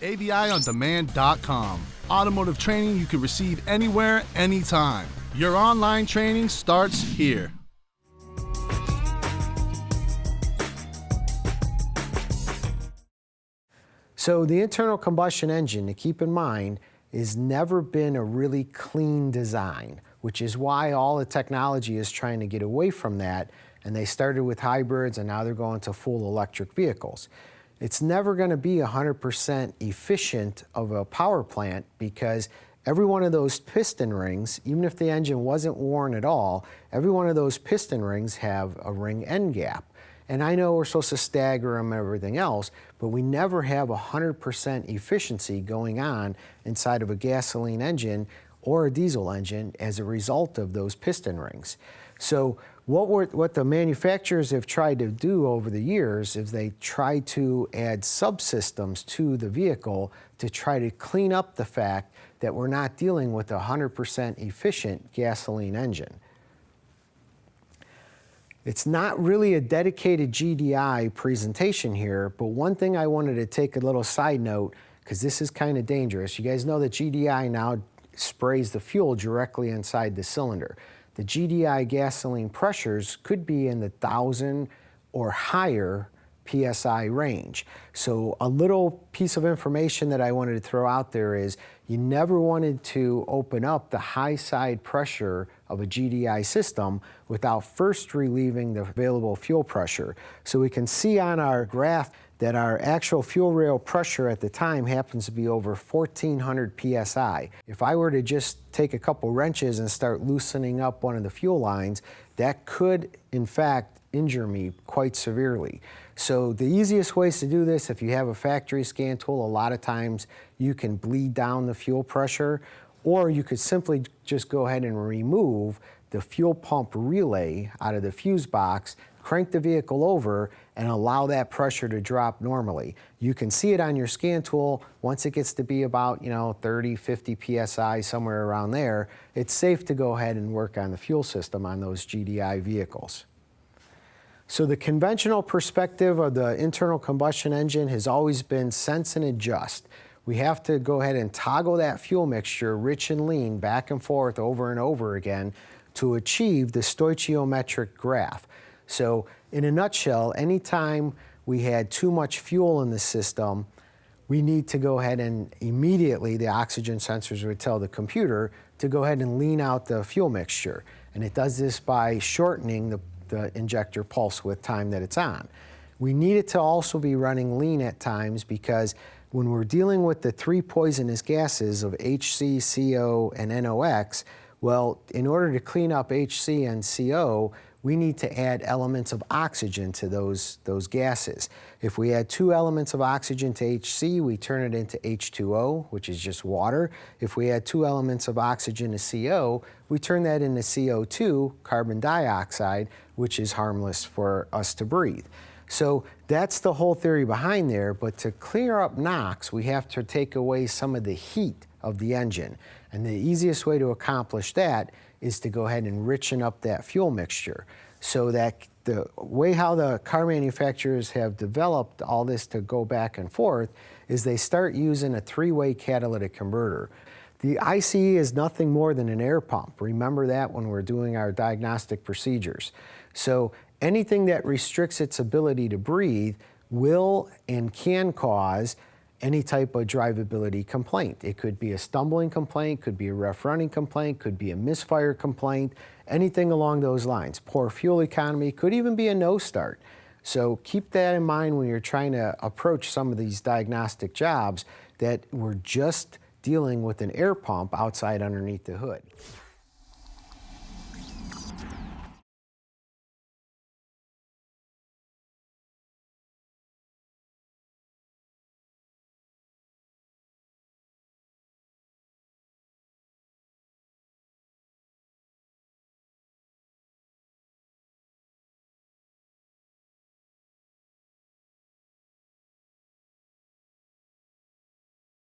AVIOndemand.com. Automotive training you can receive anywhere, anytime. Your online training starts here. So the internal combustion engine, to keep in mind, has never been a really clean design, which is why all the technology is trying to get away from that. And they started with hybrids, and now they're going to full electric vehicles. It's never going to be 100% efficient of a power plant, because every one of those piston rings, even if the engine wasn't worn at all, every one of those piston rings have a ring end gap. And I know we're supposed to stagger them and everything else, but we never have 100% efficiency going on inside of a gasoline engine or a diesel engine as a result of those piston rings. So what the manufacturers have tried to do over the years is they try to add subsystems to the vehicle to try to clean up the fact that we're not dealing with a 100% efficient gasoline engine. It's not really a dedicated GDI presentation here, but one thing I wanted to take a little side note, because this is kind of dangerous. You guys know that GDI now sprays the fuel directly inside the cylinder. The GDI gasoline pressures could be in the 1,000 or higher PSI range. So a little piece of information that I wanted to throw out there is you never wanted to open up the high side pressure of a GDI system without first relieving the available fuel pressure. So we can see on our graph that our actual fuel rail pressure at the time happens to be over 1,400 PSI. If I were to just take a couple wrenches and start loosening up one of the fuel lines, that could, in fact, injure me quite severely. So the easiest ways to do this, if you have a factory scan tool, a lot of times you can bleed down the fuel pressure, or you could simply just go ahead and remove the fuel pump relay out of the fuse box, crank the vehicle over, and allow that pressure to drop normally. You can see it on your scan tool. Once it gets to be about 30, 50 PSI, somewhere around there, it's safe to go ahead and work on the fuel system on those GDI vehicles. So the conventional perspective of the internal combustion engine has always been sense and adjust. We have to go ahead and toggle that fuel mixture, rich and lean, back and forth over and over again to achieve the stoichiometric graph. So in a nutshell, anytime we had too much fuel in the system, we need to go ahead and immediately, the oxygen sensors would tell the computer to go ahead and lean out the fuel mixture. And it does this by shortening the injector pulse width time that it's on. We need it to also be running lean at times, because when we're dealing with the three poisonous gases of HC, CO, and NOx, well, in order to clean up HC and CO, we need to add elements of oxygen to those gases. If we add 2 elements of oxygen to HC, we turn it into H2O, which is just water. If we add 2 elements of oxygen to CO, we turn that into CO2, carbon dioxide, which is harmless for us to breathe. So that's the whole theory behind there, but to clear up NOx, we have to take away some of the heat of the engine. And the easiest way to accomplish that is to go ahead and richen up that fuel mixture. So that the way how the car manufacturers have developed all this to go back and forth is they start using a 3-way catalytic converter. The ICE is nothing more than an air pump. Remember that when we're doing our diagnostic procedures. So anything that restricts its ability to breathe will and can cause any type of drivability complaint. It could be a stumbling complaint, could be a rough running complaint, could be a misfire complaint, anything along those lines. Poor fuel economy, could even be a no start. So keep that in mind when you're trying to approach some of these diagnostic jobs, that we're just dealing with an air pump outside underneath the hood.